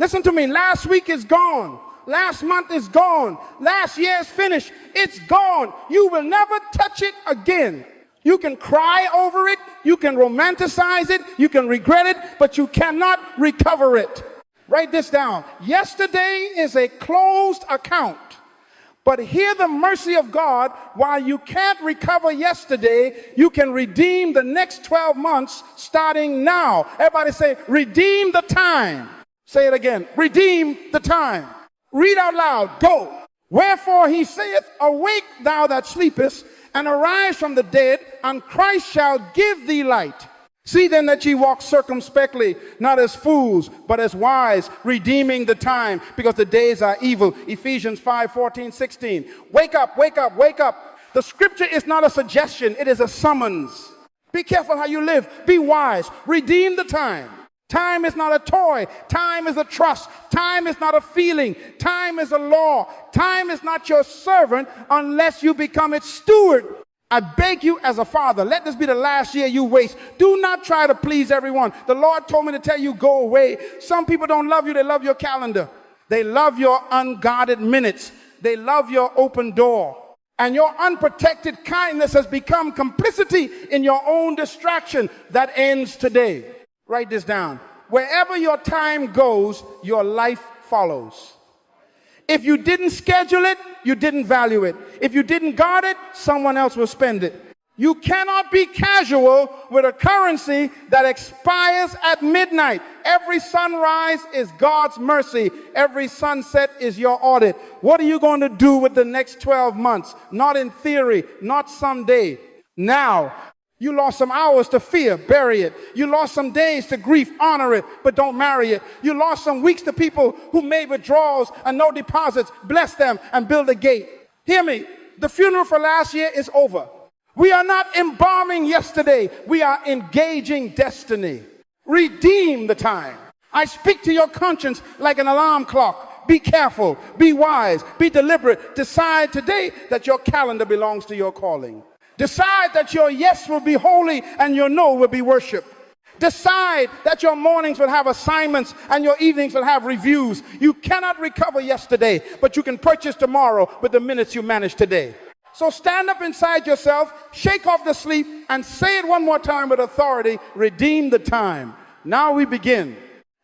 Listen to me. Last week is gone. Last month is gone. Last year is finished. It's gone. You will never touch it again. You can cry over it. You can romanticize it. You can regret it, but you cannot recover it. Write this down. Yesterday is a closed account. But hear the mercy of God. While you can't recover yesterday, you can redeem the next 12 months starting now. Everybody say, redeem the time. Say it again. Redeem the time. Read out loud. Go. Wherefore he saith, awake thou that sleepest, and arise from the dead, and Christ shall give thee light. See then that ye walk circumspectly, not as fools, but as wise, redeeming the time, because the days are evil. Ephesians 5:14-16. Wake up, wake up, wake up. The scripture is not a suggestion, it is a summons. Be careful how you live. Be wise. Redeem the time. Time is not a toy. Time is a trust. Time is not a feeling. Time is a law. Time is not your servant unless you become its steward. I beg you as a father, let this be the last year you waste. Do not try to please everyone. The Lord told me to tell you, go away. Some people don't love you. They love your calendar. They love your unguarded minutes. They love your open door. And your unprotected kindness has become complicity in your own distraction that ends today. Write this down. Wherever your time goes, your life follows. If you didn't schedule it, you didn't value it. If you didn't guard it, someone else will spend it. You cannot be casual with a currency that expires at midnight. Every sunrise is God's mercy. Every sunset is your audit. What are you going to do with the next 12 months? Not in theory, not someday. Now. You lost some hours to fear, bury it. You lost some days to grief, honor it, but don't marry it. You lost some weeks to people who made withdrawals and no deposits, bless them and build a gate. Hear me, the funeral for last year is over. We are not embalming yesterday, we are engaging destiny. Redeem the time. I speak to your conscience like an alarm clock. Be careful, be wise, be deliberate. Decide today that your calendar belongs to your calling. Decide that your yes will be holy and your no will be worship. Decide that your mornings will have assignments and your evenings will have reviews. You cannot recover yesterday, but you can purchase tomorrow with the minutes you manage today. So stand up inside yourself, shake off the sleep, and say it one more time with authority. Redeem the time. Now we begin.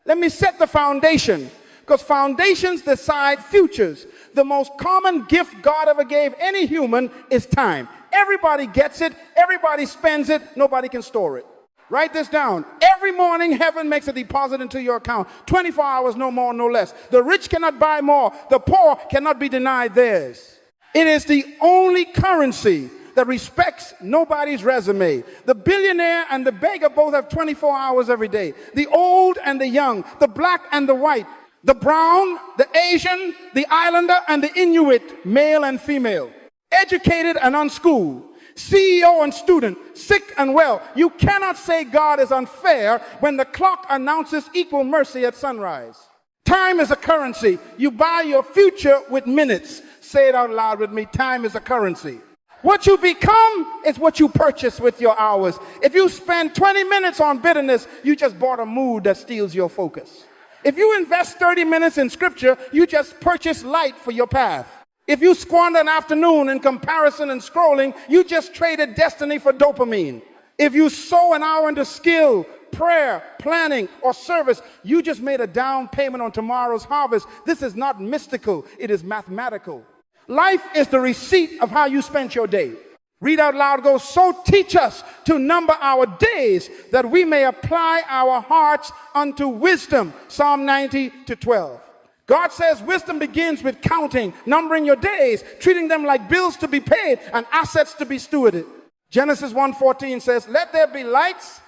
Let me set the foundation, because foundations decide futures. The most common gift God ever gave any human is time. Everybody gets it. Everybody spends it. Nobody can store it. Write this down. Every morning, heaven makes a deposit into your account. 24 hours, no more, no less. The rich cannot buy more. The poor cannot be denied theirs. It is the only currency that respects nobody's resume. The billionaire and the beggar both have 24 hours every day. The old and the young, the black and the white, the brown, the Asian, the islander, and the Inuit, male and female. Educated and unschooled, CEO and student, sick and well. You cannot say God is unfair when the clock announces equal mercy at sunrise. Time is a currency. You buy your future with minutes. Say it out loud with me. Time is a currency. What you become is what you purchase with your hours. If you spend 20 minutes on bitterness, you just bought a mood that steals your focus. If you invest 30 minutes in scripture, you just purchase light for your path. If you squander an afternoon in comparison and scrolling, you just traded destiny for dopamine. If you sow an hour into skill, prayer, planning, or service, you just made a down payment on tomorrow's harvest. This is not mystical, it is mathematical. Life is the receipt of how you spent your day. Read out loud, go, so teach us to number our days that we may apply our hearts unto wisdom. Psalm 90:12. God says wisdom begins with counting, numbering your days, treating them like bills to be paid and assets to be stewarded. Genesis 1:14 says, let there be lights,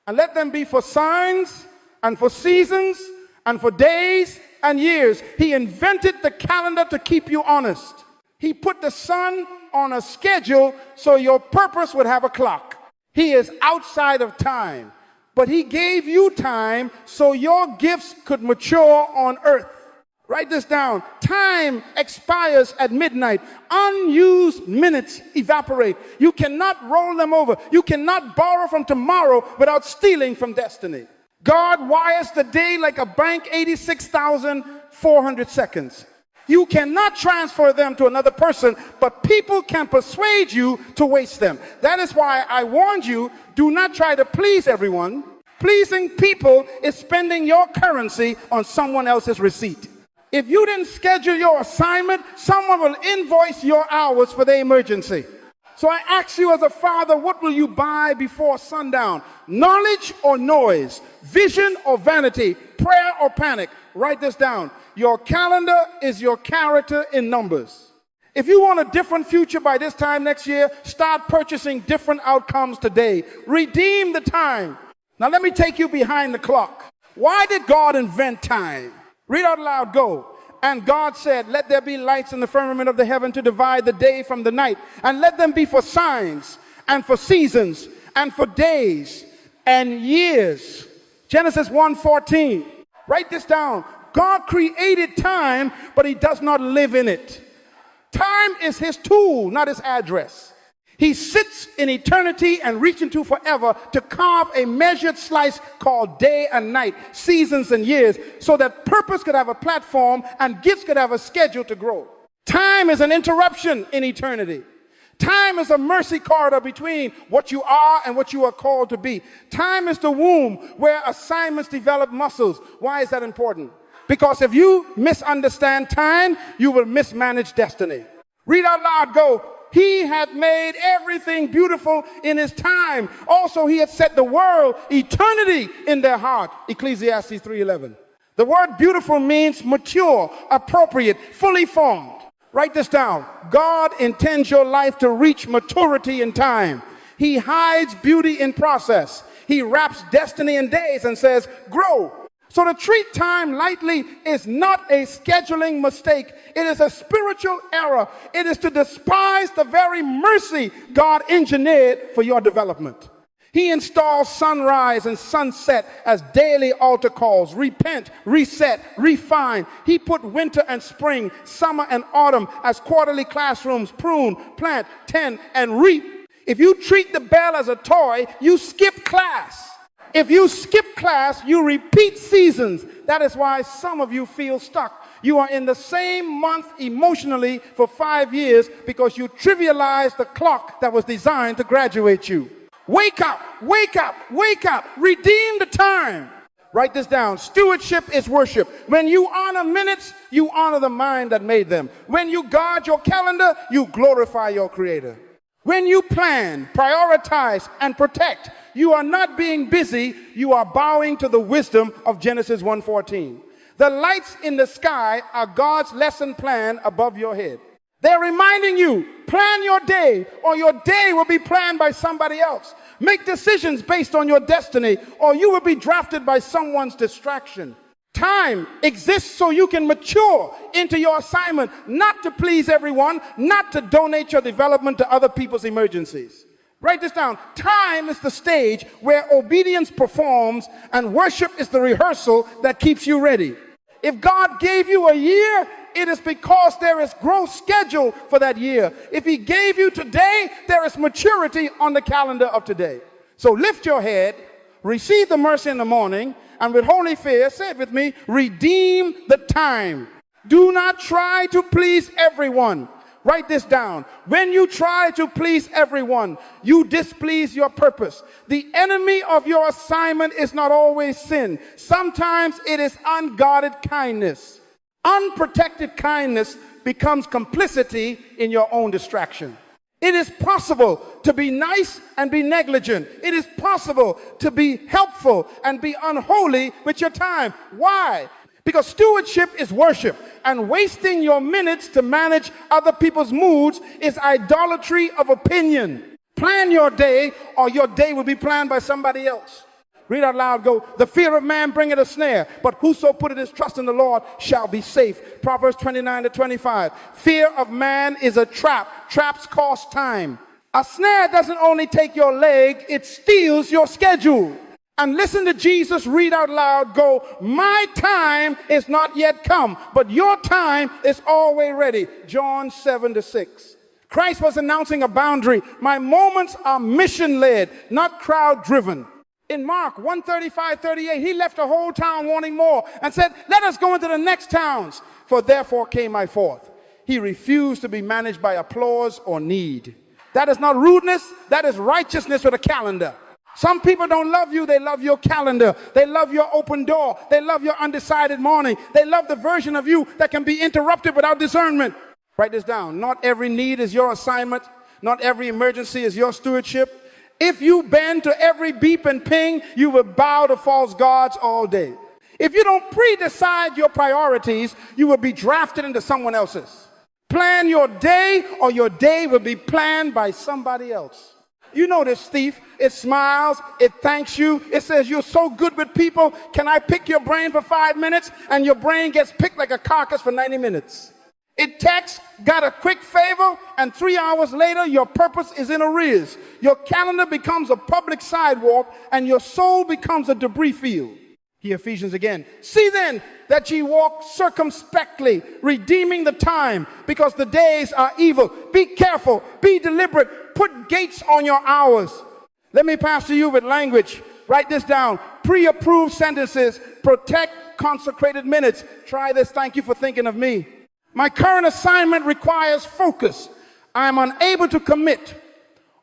and let them be for signs and for seasons and for days and years. He invented the calendar to keep you honest. He put the sun on a schedule so your purpose would have a clock. He is outside of time, but he gave you time so your gifts could mature on earth. Write this down. Time expires at midnight. Unused minutes evaporate. You cannot roll them over. You cannot borrow from tomorrow without stealing from destiny. God wires the day like a bank, 86,400 seconds. You cannot transfer them to another person, but people can persuade you to waste them. That is why I warned you, do not try to please everyone. Pleasing people is spending your currency on someone else's receipt. If you didn't schedule your assignment, someone will invoice your hours for the emergency. So I ask you as a father, what will you buy before sundown? Knowledge or noise? Vision or vanity? Prayer or panic? Write this down. Your calendar is your character in numbers. If you want a different future by this time next year, start purchasing different outcomes today. Redeem the time. Now let me take you behind the clock. Why did God invent time? Read out loud, go. And God said, let there be lights in the firmament of the heaven to divide the day from the night. And let them be for signs and for seasons and for days and years. Genesis 1:14. Write this down. God created time, but he does not live in it. Time is his tool, not his address. He sits in eternity and reaches into forever to carve a measured slice called day and night, seasons and years, so that purpose could have a platform and gifts could have a schedule to grow. Time is an interruption in eternity. Time is a mercy corridor between what you are and what you are called to be. Time is the womb where assignments develop muscles. Why is that important? Because if you misunderstand time, you will mismanage destiny. Read out loud, go. He hath made everything beautiful in his time. Also, he hath set the world, eternity, in their heart. Ecclesiastes 3:11. The word beautiful means mature, appropriate, fully formed. Write this down. God intends your life to reach maturity in time. He hides beauty in process. He wraps destiny in days and says, grow. So to treat time lightly is not a scheduling mistake. It is a spiritual error. It is to despise the very mercy God engineered for your development. He installs sunrise and sunset as daily altar calls. Repent, reset, refine. He put winter and spring, summer and autumn as quarterly classrooms. Prune, plant, tend, and reap. If you treat the bell as a toy, you skip class. If you skip class, you repeat seasons. That is why some of you feel stuck. You are in the same month emotionally for 5 years because you trivialized the clock that was designed to graduate you. Wake up, wake up, wake up. Redeem the time. Write this down. Stewardship is worship. When you honor minutes, you honor the mind that made them. When you guard your calendar, you glorify your Creator. When you plan, prioritize, and protect, you are not being busy, you are bowing to the wisdom of Genesis 1:14. The lights in the sky are God's lesson plan above your head. They're reminding you, plan your day, or your day will be planned by somebody else. Make decisions based on your destiny, or you will be drafted by someone's distraction. Time exists so you can mature into your assignment, not to please everyone, not to donate your development to other people's emergencies. Write this down. Time is the stage where obedience performs and worship is the rehearsal that keeps you ready. If God gave you a year, it is because there is growth scheduled for that year. If he gave you today, there is maturity on the calendar of today. So lift your head, receive the mercy in the morning, and with holy fear, say it with me, redeem the time. Do not try to please everyone. Write this down. When you try to please everyone, you displease your purpose. The enemy of your assignment is not always sin. Sometimes it is unguarded kindness. Unprotected kindness becomes complicity in your own distraction. It is possible to be nice and be negligent. It is possible to be helpful and be unholy with your time. Why? Because stewardship is worship, and wasting your minutes to manage other people's moods is idolatry of opinion. Plan your day, or your day will be planned by somebody else. Read out loud, go. The fear of man bringeth a snare, but whoso putteth his trust in the Lord shall be safe. Proverbs 29:25. Fear of man is a trap. Traps cost time. A snare doesn't only take your leg, it steals your schedule. And listen to Jesus read out loud, go, my time is not yet come, but your time is always ready. John 7:6. Christ was announcing a boundary. My moments are mission-led, not crowd-driven. In Mark 1:35-38, he left the whole town wanting more and said, let us go into the next towns, for therefore came I forth. He refused to be managed by applause or need. That is not rudeness, that is righteousness with a calendar. Some people don't love you, they love your calendar. They love your open door. They love your undecided morning. They love the version of you that can be interrupted without discernment. Write this down. Not every need is your assignment. Not every emergency is your stewardship. If you bend to every beep and ping, you will bow to false gods all day. If you don't pre-decide your priorities, you will be drafted into someone else's. Plan your day, or your day will be planned by somebody else. You know this thief. It smiles. It thanks you. It says, you're so good with people. Can I pick your brain for 5 minutes? And your brain gets picked like a carcass for 90 minutes. It texts, got a quick favor, and 3 hours later, your purpose is in arrears. Your calendar becomes a public sidewalk, and your soul becomes a debris field. Here, Ephesians again. See then that ye walk circumspectly, redeeming the time, because the days are evil. Be careful, be deliberate, put gates on your hours. Let me pass to you with language. Write this down. Pre-approved sentences, protect consecrated minutes. Try this. Thank you for thinking of me. My current assignment requires focus. I am unable to commit,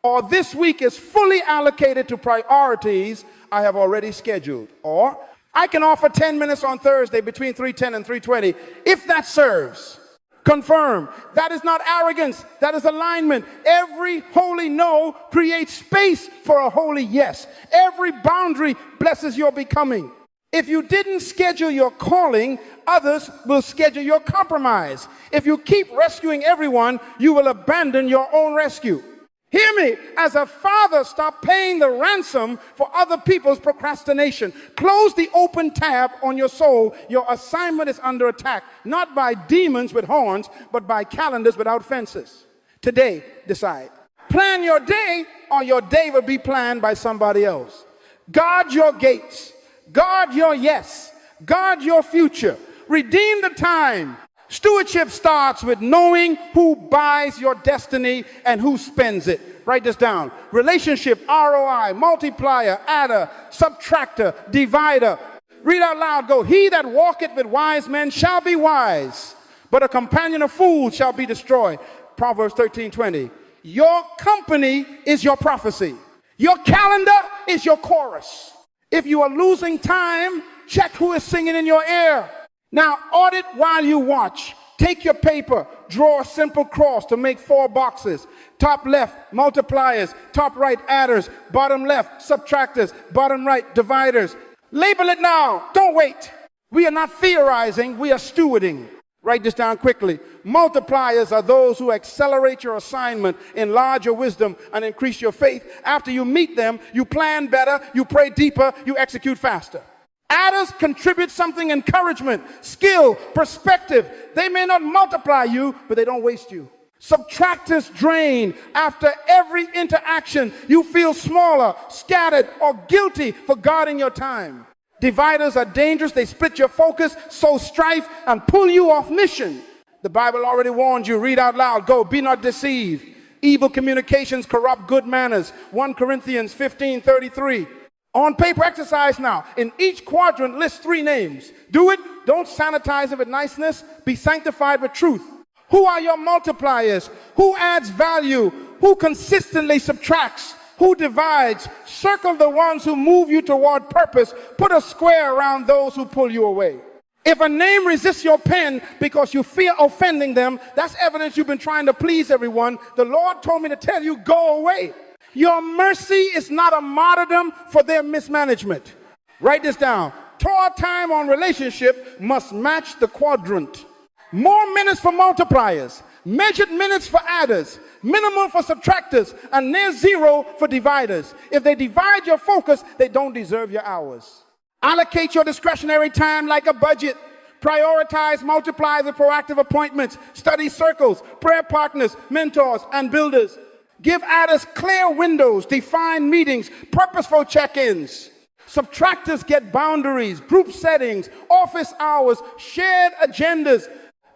or this week is fully allocated to priorities I have already scheduled. Or I can offer 10 minutes on Thursday between 3:10 and 3:20 if that serves. Confirm. That is not arrogance. That is alignment. Every holy no creates space for a holy yes. Every boundary blesses your becoming. If you didn't schedule your calling, others will schedule your compromise. If you keep rescuing everyone, you will abandon your own rescue. Hear me. As a father, stop paying the ransom for other people's procrastination. Close the open tab on your soul. Your assignment is under attack, not by demons with horns, but by calendars without fences. Today, decide. Plan your day, or your day will be planned by somebody else. Guard your gates. Guard your yes. Guard your future. Redeem the time. Stewardship starts with knowing who buys your destiny and who spends it. Write this down. Relationship, ROI, multiplier, adder, subtractor, divider. Read out loud. Go. He that walketh with wise men shall be wise, but a companion of fools shall be destroyed. Proverbs 13:20. Your company is your prophecy. Your calendar is your chorus. If you are losing time, check who is singing in your ear. Now, audit while you watch. Take your paper, draw a simple cross to make 4 boxes. Top left, multipliers. Top right, adders. Bottom left, subtractors. Bottom right, dividers. Label it now. Don't wait. We are not theorizing, we are stewarding. Write this down quickly. Multipliers are those who accelerate your assignment, enlarge your wisdom, and increase your faith. After you meet them, you plan better, you pray deeper, you execute faster. Adders contribute something: encouragement, skill, perspective. They may not multiply you, but they don't waste you. Subtractors drain. After every interaction, you feel smaller, scattered, or guilty for guarding your time. Dividers are dangerous. They split your focus, sow strife, and pull you off mission. The Bible already warned you. Read out loud. Go. Be not deceived. Evil communications corrupt good manners. 1 Corinthians 15:33. On paper exercise now. In each quadrant, list 3 names. Do it. Don't sanitize it with niceness. Be sanctified with truth. Who are your multipliers? Who adds value? Who consistently subtracts? Who divides? Circle the ones who move you toward purpose. Put a square around those who pull you away. If a name resists your pen because you fear offending them, that's evidence you've been trying to please everyone. The Lord told me to tell you, go away. Your mercy is not a martyrdom for their mismanagement. Write this down. Toil time on relationship must match the quadrant. More minutes for multipliers, measured minutes for adders, minimum for subtractors, and near zero for dividers. If they divide your focus, they don't deserve your hours. Allocate your discretionary time like a budget. Prioritize multipliers with proactive appointments, study circles, prayer partners, mentors, and builders. Give adders clear windows, defined meetings, purposeful check-ins. Subtractors get boundaries, group settings, office hours, shared agendas.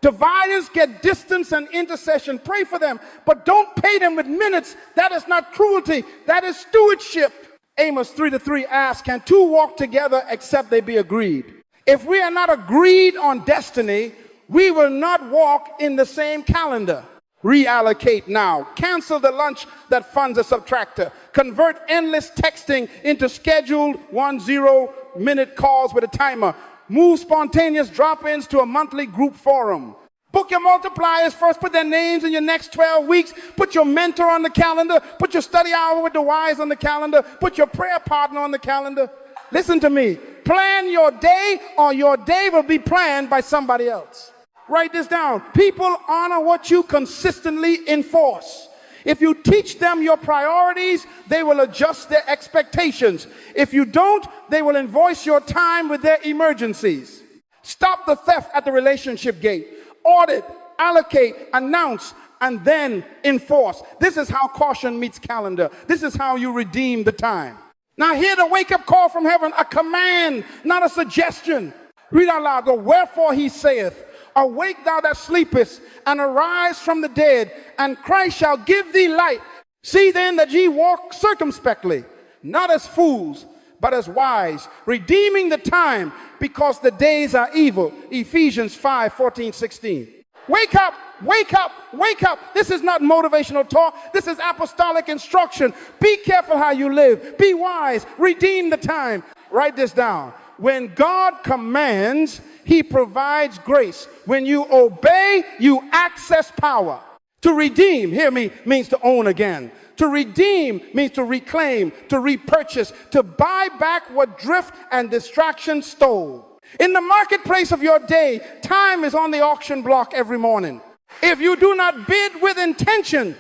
Dividers get distance and intercession. Pray for them, but don't pay them with minutes. That is not cruelty. That is stewardship. Amos 3:3 asks, can two walk together except they be agreed? If we are not agreed on destiny, we will not walk in the same calendar. Reallocate now. Cancel the lunch that funds a subtractor. Convert endless texting into scheduled 10-minute calls with a timer. Move spontaneous drop-ins to a monthly group forum. Book your multipliers first. Put their names in your next 12 weeks. Put your mentor on the calendar. Put your study hour with the wise on the calendar. Put your prayer partner on the calendar. Listen to me. Plan your day, or your day will be planned by somebody else. Write this down. People honor what you consistently enforce. If you teach them your priorities, they will adjust their expectations. If you don't, they will invoice your time with their emergencies. Stop the theft at the relationship gate. Audit, allocate, announce, and then enforce. This is how caution meets calendar. This is how you redeem the time. Now hear the wake-up call from heaven, a command, not a suggestion. Read out loud. Go, wherefore he saith, awake thou that sleepest, and arise from the dead, and Christ shall give thee light. See then that ye walk circumspectly, not as fools, but as wise, redeeming the time, because the days are evil. Ephesians 5:14-16. Wake up, wake up, wake up. This is not motivational talk. This is apostolic instruction. Be careful how you live. Be wise. Redeem the time. Write this down. When God commands, he provides grace. When you obey, you access power. To redeem, hear me, means to own again. To redeem means to reclaim, to repurchase, to buy back what drift and distraction stole. In the marketplace of your day, time is on the auction block every morning. If you do not bid with intention,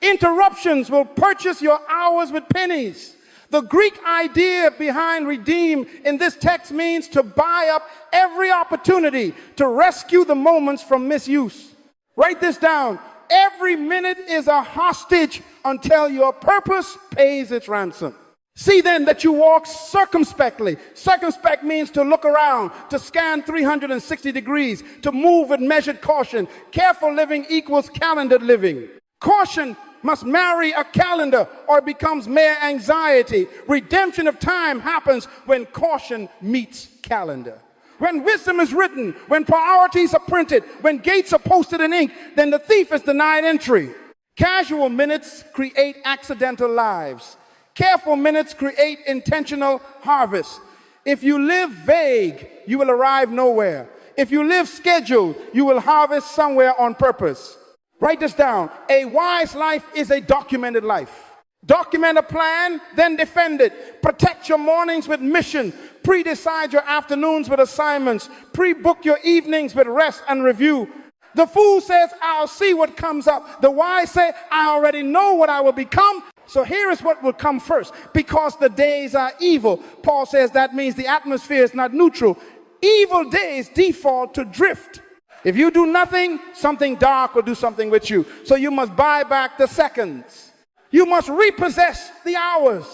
interruptions will purchase your hours with pennies. The Greek idea behind redeem in this text means to buy up every opportunity to rescue the moments from misuse. Write this down. Every minute is a hostage until your purpose pays its ransom. See then that you walk circumspectly. Circumspect means to look around, to scan 360 degrees, to move with measured caution. Careful living equals calendared living. Caution must marry a calendar or it becomes mere anxiety. Redemption of time happens when caution meets calendar. When wisdom is written, when priorities are printed, when gates are posted in ink, then the thief is denied entry. Casual minutes create accidental lives. Careful minutes create intentional harvest. If you live vague, you will arrive nowhere. If you live scheduled, you will harvest somewhere on purpose. Write this down. A wise life is a documented life. Document a plan, then defend it. Protect your mornings with mission. Pre-decide your afternoons with assignments. Pre-book your evenings with rest and review. The fool says, I'll see what comes up. The wise say, I already know what I will become. So here is what will come first. Because the days are evil. Paul says that means the atmosphere is not neutral. Evil days default to drift. If you do nothing, something dark will do something with you. So you must buy back the seconds. You must repossess the hours.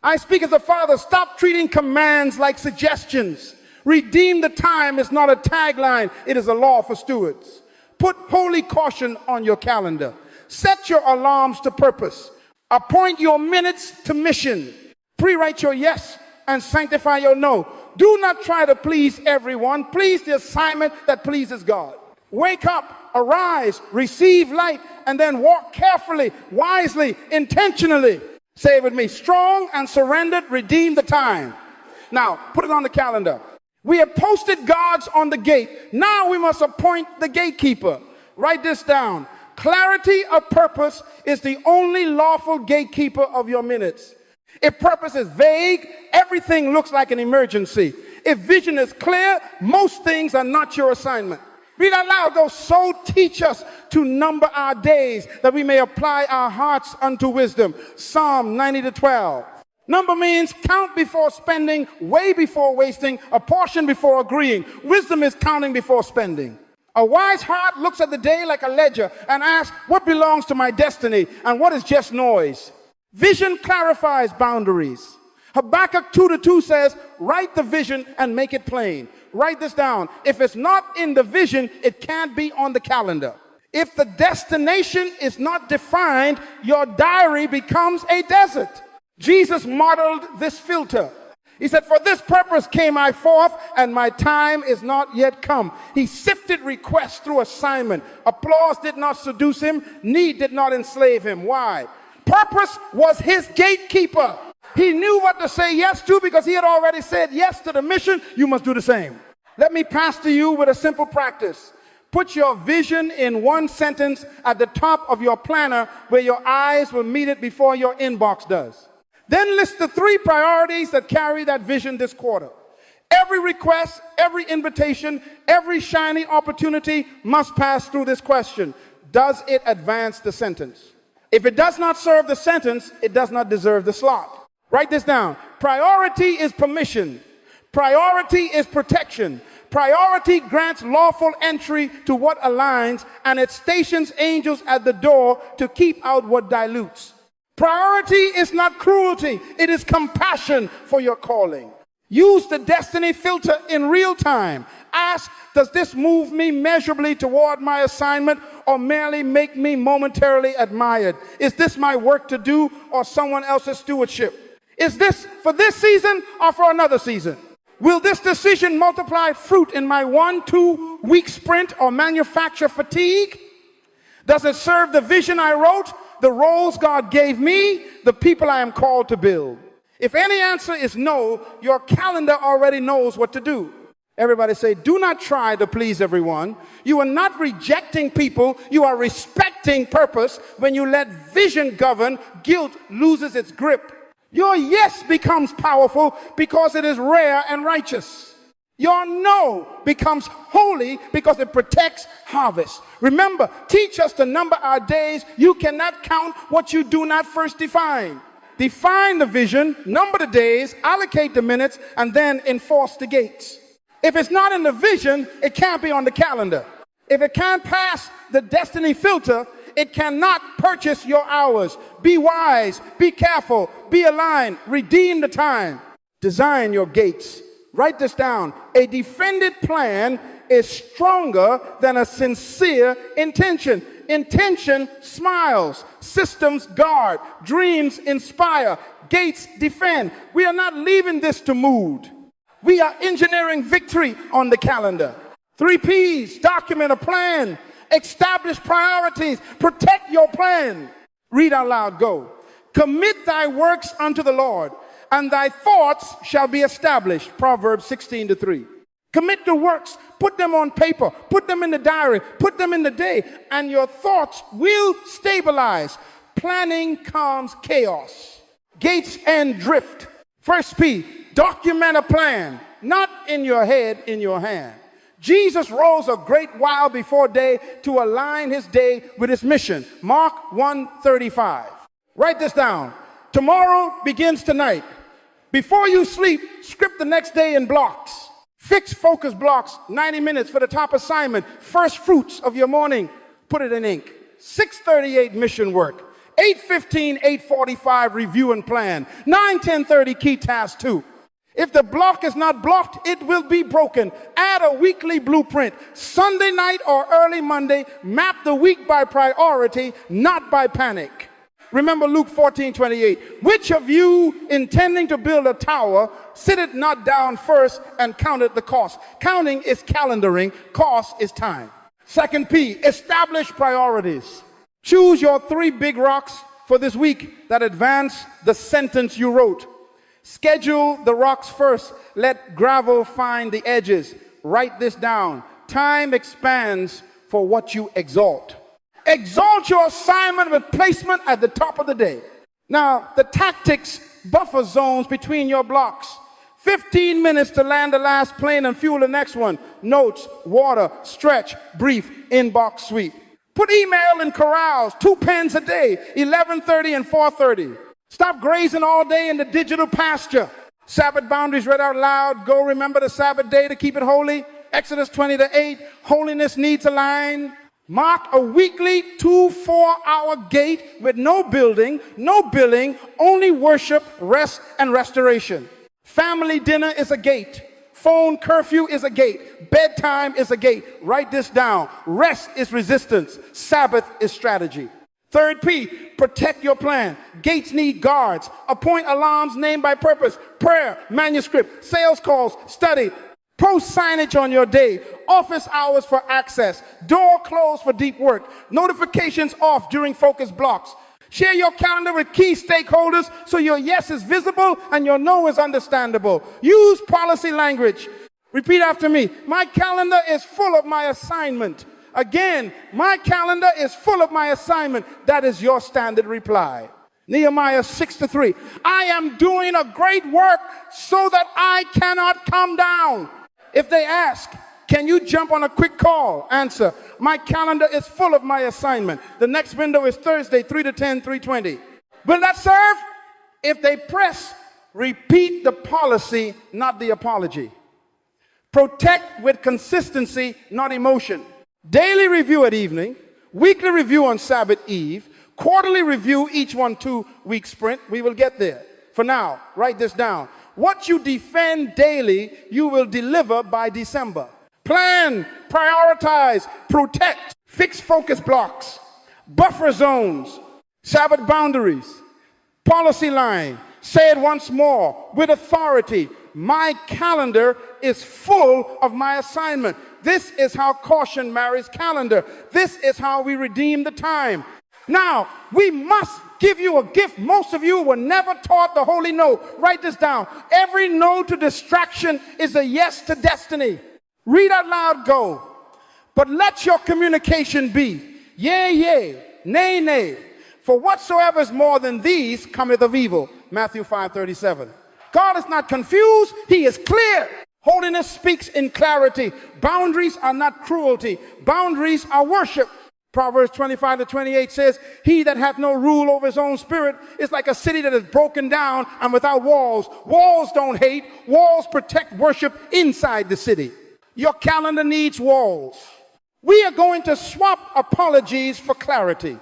I speak as a father. Stop treating commands like suggestions. Redeem the time is not a tagline. It is a law for stewards. Put holy caution on your calendar. Set your alarms to purpose. Appoint your minutes to mission. Pre-write your yes and sanctify your no. Do not try to please everyone. Please the assignment that pleases God. Wake up, arise, receive light, and then walk carefully, wisely, intentionally. Say it with me. Strong and surrendered, redeem the time. Now, put it on the calendar. We have posted guards on the gate. Now we must appoint the gatekeeper. Write this down. Clarity of purpose is the only lawful gatekeeper of your minutes. If purpose is vague, everything looks like an emergency. If vision is clear, most things are not your assignment. Read out loud, go, so teach us to number our days that we may apply our hearts unto wisdom. Psalm 90:12. Number means count before spending, weigh before wasting, apportion before agreeing. Wisdom is counting before spending. A wise heart looks at the day like a ledger and asks, what belongs to my destiny and what is just noise? Vision clarifies boundaries. Habakkuk 2:2 says, write the vision and make it plain. Write this down. If it's not in the vision, it can't be on the calendar. If the destination is not defined, your diary becomes a desert. Jesus modeled this filter. He said, for this purpose came I forth, and my time is not yet come. He sifted requests through assignment. Applause did not seduce him. Need did not enslave him. Why? Purpose was his gatekeeper. He knew what to say yes to because he had already said yes to the mission. You must do the same. Let me pastor you with a simple practice. Put your vision in one sentence at the top of your planner where your eyes will meet it before your inbox does. Then list the 3 priorities that carry that vision this quarter. Every request, every invitation, every shiny opportunity must pass through this question. Does it advance the sentence? If it does not serve the sentence, it does not deserve the slot. Write this down. Priority is permission. Priority is protection. Priority grants lawful entry to what aligns, and it stations angels at the door to keep out what dilutes. Priority is not cruelty. It is compassion for your calling. Use the destiny filter in real time. Ask, does this move me measurably toward my assignment or merely make me momentarily admired? Is this my work to do or someone else's stewardship? Is this for this season or for another season? Will this decision multiply fruit in my 1-2 week sprint or manufacture fatigue? Does it serve the vision I wrote, the roles God gave me, the people I am called to build? If any answer is no, your calendar already knows what to do. Everybody say, do not try to please everyone. You are not rejecting people. You are respecting purpose. When you let vision govern, guilt loses its grip. Your yes becomes powerful because it is rare and righteous. Your no becomes holy because it protects harvest. Remember, teach us to number our days. You cannot count what you do not first define. Define the vision, number the days, allocate the minutes, and then enforce the gates. If it's not in the vision, it can't be on the calendar. If it can't pass the destiny filter, it cannot purchase your hours. Be wise, be careful, be aligned, redeem the time. Design your gates. Write this down. A defended plan is stronger than a sincere intention. Intention smiles, systems guard, dreams inspire, gates defend. We are not leaving this to mood. We are engineering victory on the calendar. 3 P's, document a plan, establish priorities, protect your plan. Read out loud, go. Commit thy works unto the Lord, and thy thoughts shall be established. Proverbs 16:3. Commit the works, put them on paper, put them in the diary, put them in the day, and your thoughts will stabilize. Planning calms chaos. Gates and drift. First P, document a plan, not in your head, in your hand. Jesus rose a great while before day to align his day with his mission. Mark 1:35. Write this down. Tomorrow begins tonight. Before you sleep, script the next day in blocks. Fix focus blocks, 90 minutes for the top assignment. First fruits of your morning, put it in ink. 6:38 mission work. 8:15, 8:45 review and plan. 9, 10:30 key task 2. If the block is not blocked, it will be broken. Add a weekly blueprint. Sunday night or early Monday, map the week by priority, not by panic. Remember Luke 14:28. Which of you intending to build a tower, sit it not down first and counted the cost? Counting is calendaring, cost is time. Second P, establish priorities. Choose your 3 big rocks for this week that advance the sentence you wrote. Schedule the rocks first. Let gravel find the edges. Write this down. Time expands for what you exalt. Exalt your assignment with placement at the top of the day. Now, the tactics, buffer zones between your blocks. 15 minutes to land the last plane and fuel the next one. Notes, water, stretch, brief, inbox sweep. Put email in corrals, 2 pens a day, 11:30 and 4:30. Stop grazing all day in the digital pasture. Sabbath boundaries read out loud. Go remember the Sabbath day to keep it holy. Exodus 20:8. Holiness needs a line. Mark a weekly 2 4-hour gate with no building, no billing, only worship, rest, and restoration. Family dinner is a gate. Phone curfew is a gate. Bedtime is a gate. Write this down. Rest is resistance. Sabbath is strategy. Third P, protect your plan. Gates need guards. Appoint alarms named by purpose. Prayer, manuscript, sales calls, study. Post signage on your day. Office hours for access. Door closed for deep work. Notifications off during focus blocks. Share your calendar with key stakeholders so your yes is visible and your no is understandable. Use policy language. Repeat after me. My calendar is full of my assignment. Again, my calendar is full of my assignment. That is your standard reply. Nehemiah 6:3. I am doing a great work so that I cannot come down. If they ask, can you jump on a quick call? Answer, my calendar is full of my assignment. The next window is Thursday, 3 to 10, 3:20. Will that serve? If they press, repeat the policy, not the apology. Protect with consistency, not emotion. Daily review at evening, weekly review on Sabbath Eve, quarterly review, each 1-2-week sprint. We will get there. For now, write this down. What you defend daily, you will deliver by December. Plan, prioritize, protect, fix focus blocks, buffer zones, Sabbath boundaries, policy line. Say it once more with authority. My calendar is full of my assignment. This is how caution marries calendar. This is how we redeem the time. Now, we must give you a gift. Most of you were never taught the holy no. Write this down. Every no to distraction is a yes to destiny. Read out loud, go. But let your communication be yea, yea, nay, nay. For whatsoever is more than these cometh of evil. Matthew 5:37. God is not confused. He is clear. Holiness speaks in clarity. Boundaries are not cruelty. Boundaries are worship. Proverbs 25:28 says, he that hath no rule over his own spirit is like a city that is broken down and without walls. Walls don't hate. Walls protect worship inside the city. Your calendar needs walls. We are going to swap apologies for clarity.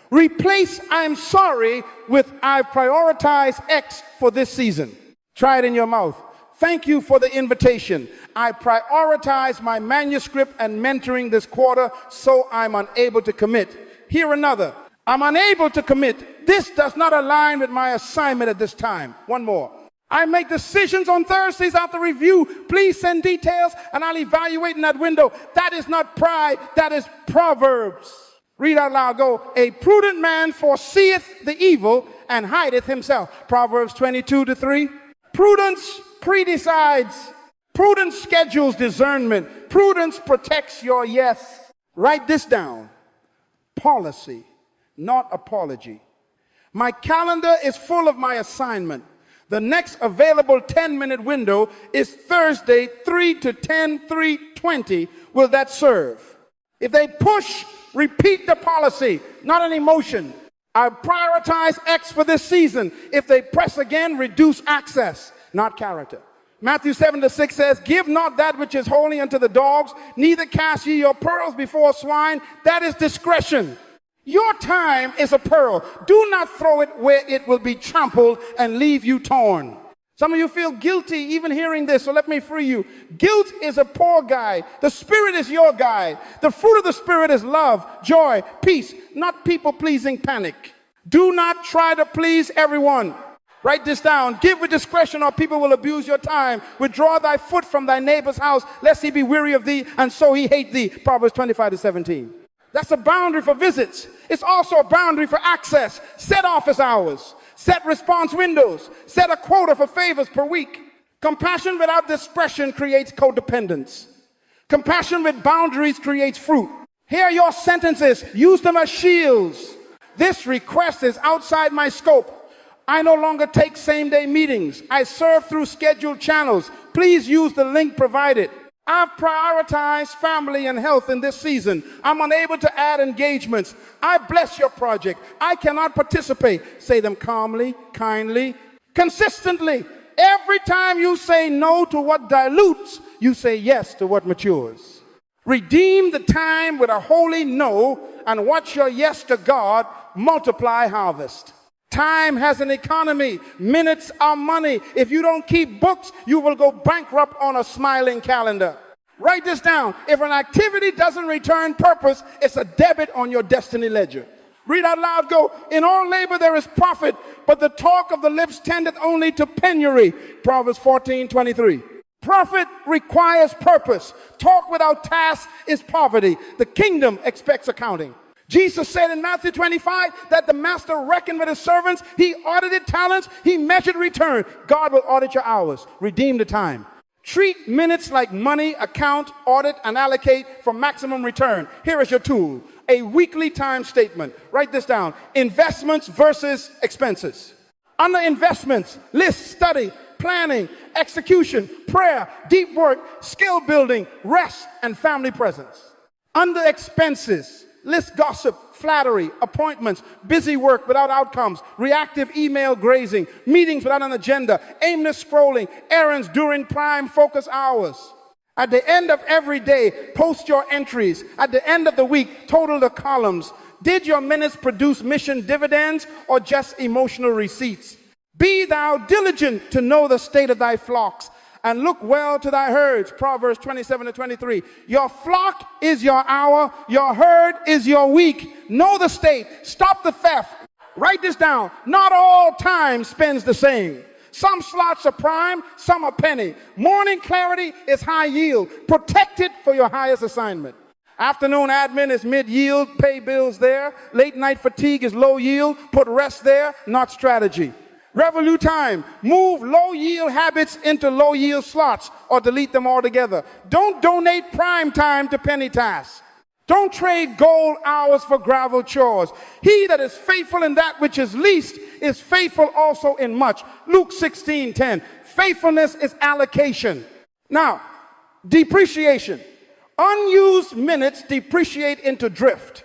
Replace I'm sorry with I've prioritized X for this season. Try it in your mouth. Thank you for the invitation. I prioritize my manuscript and mentoring this quarter, so I'm unable to commit. Here another. I'm unable to commit. This does not align with my assignment at this time. One more. I make decisions on Thursdays after review. Please send details and I'll evaluate in that window. That is not pride. That is Proverbs. Read out loud. Go. A prudent man foreseeth the evil and hideth himself. Proverbs 22:3. Prudence predecides. Prudence schedules discernment. Prudence protects your yes. Write this down. Policy, not apology. My calendar is full of my assignment. The next available 10-minute window is Thursday, 3 to 10, 3:20. Will that serve? If they push, repeat the policy, not an emotion. I prioritize X for this season. If they press again, reduce access, not character. Matthew 7:6 says, give not that which is holy unto the dogs, neither cast ye your pearls before swine. That is discretion. Your time is a pearl. Do not throw it where it will be trampled and leave you torn. Some of you feel guilty even hearing this, so let me free you. Guilt is a poor guide. The Spirit is your guide. The fruit of the Spirit is love, joy, peace, not people-pleasing panic. Do not try to please everyone. Write this down. Give with discretion or people will abuse your time. Withdraw thy foot from thy neighbor's house, lest he be weary of thee, and so he hate thee. Proverbs 25:17. That's a boundary for visits. It's also a boundary for access. Set office hours. Set response windows. Set a quota for favors per week. Compassion without discretion creates codependence. Compassion with boundaries creates fruit. Here are your sentences. Use them as shields. This request is outside my scope. I no longer take same-day meetings. I serve through scheduled channels. Please use the link provided. I've prioritized family and health in this season. I'm unable to add engagements. I bless your project. I cannot participate. Say them calmly, kindly, consistently. Every time you say no to what dilutes, you say yes to what matures. Redeem the time with a holy no and watch your yes to God multiply harvest. Time has an economy. Minutes are money. If you don't keep books, you will go bankrupt on a smiling calendar. Write this down. If an activity doesn't return purpose, it's a debit on your destiny ledger. Read out loud, go. In all labor there is profit, but the talk of the lips tendeth only to penury. Proverbs 14:23. Profit requires purpose. Talk without task is poverty. The kingdom expects accounting. Jesus said in Matthew 25 that the master reckoned with his servants. He audited talents. He measured return. God will audit your hours. Redeem the time. Treat minutes like money, account, audit, and allocate for maximum return. Here is your tool. A weekly time statement. Write this down. Investments versus expenses. Under investments, list, study, planning, execution, prayer, deep work, skill building, rest, and family presence. Under expenses, list gossip, flattery, appointments, busy work without outcomes, reactive email grazing, meetings without an agenda, aimless scrolling, errands during prime focus hours. At the end of every day, post your entries. At the end of the week, total the columns. Did your minutes produce mission dividends or just emotional receipts? Be thou diligent to know the state of thy flocks, and look well to thy herds. Proverbs 27:23. Your flock is your hour, your herd is your week. Know the state, stop the theft. Write this down. Not all time spends the same. Some slots are prime, some are penny. Morning clarity is high yield. Protect it for your highest assignment. Afternoon admin is mid-yield, pay bills there. Late night fatigue is low yield, put rest there, not strategy. Revolute time, move low yield habits into low yield slots or delete them altogether. Don't donate prime time to penny tasks. Don't trade gold hours for gravel chores. He that is faithful in that which is least is faithful also in much. Luke 16:10. Faithfulness is allocation. Now, depreciation. Unused minutes depreciate into drift.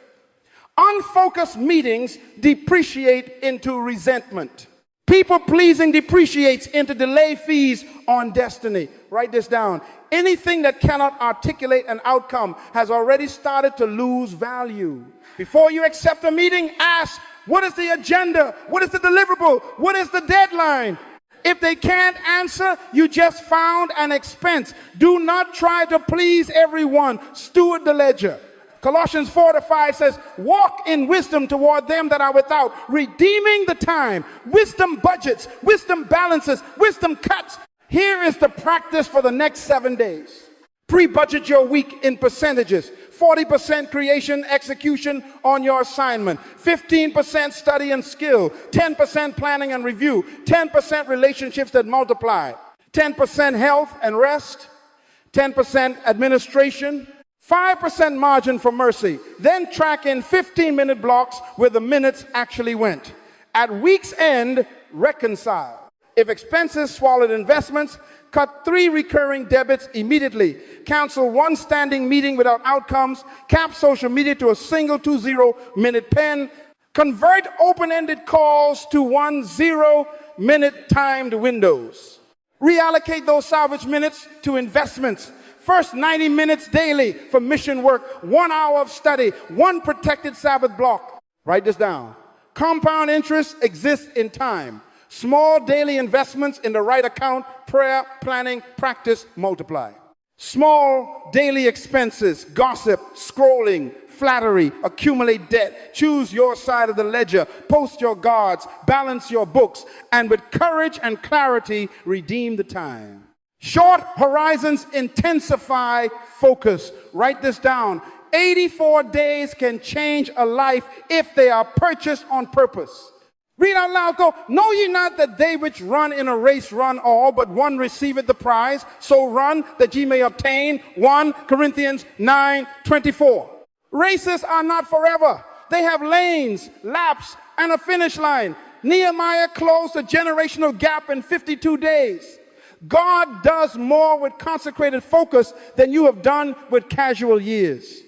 Unfocused meetings depreciate into resentment. People pleasing depreciates into delay fees on destiny. Write this down. Anything that cannot articulate an outcome has already started to lose value. Before you accept a meeting, ask, what is the agenda? What is the deliverable? What is the deadline? If they can't answer, you just found an expense. Do not try to please everyone. Steward the ledger. Colossians 4:5 says, walk in wisdom toward them that are without, redeeming the time. Wisdom budgets, wisdom balances, wisdom cuts. Here is the practice for the next 7 days. Pre-budget your week in percentages. 40% creation execution on your assignment. 15% study and skill. 10% planning and review. 10% relationships that multiply. 10% health and rest. 10% administration. 5% margin for mercy. Then track in 15-minute blocks where the minutes actually went. At week's end, reconcile. If expenses swallowed investments, cut 3 recurring debits immediately. Cancel 1 standing meeting without outcomes. Cap social media to a single 20-minute pen. Convert open-ended calls to 1 0-minute timed windows. Reallocate those salvage minutes to investments. First 90 minutes daily for mission work, 1 hour of study, 1 protected Sabbath block. Write this down. Compound interest exists in time. Small daily investments in the right account, prayer, planning, practice, multiply. Small daily expenses, gossip, scrolling, flattery, accumulate debt. Choose your side of the ledger. Post your guards, balance your books, and with courage and clarity, redeem the time. Short horizons intensify focus. Write this down. 84 days can change a life if they are purchased on purpose. Read out loud, go, know ye not that they which run in a race run all, but one receiveth the prize? So run that ye may obtain. 1 Corinthians 9:24. Races are not forever. They have lanes, laps, and a finish line. Nehemiah closed a generational gap in 52 days. God does more with consecrated focus than you have done with casual years.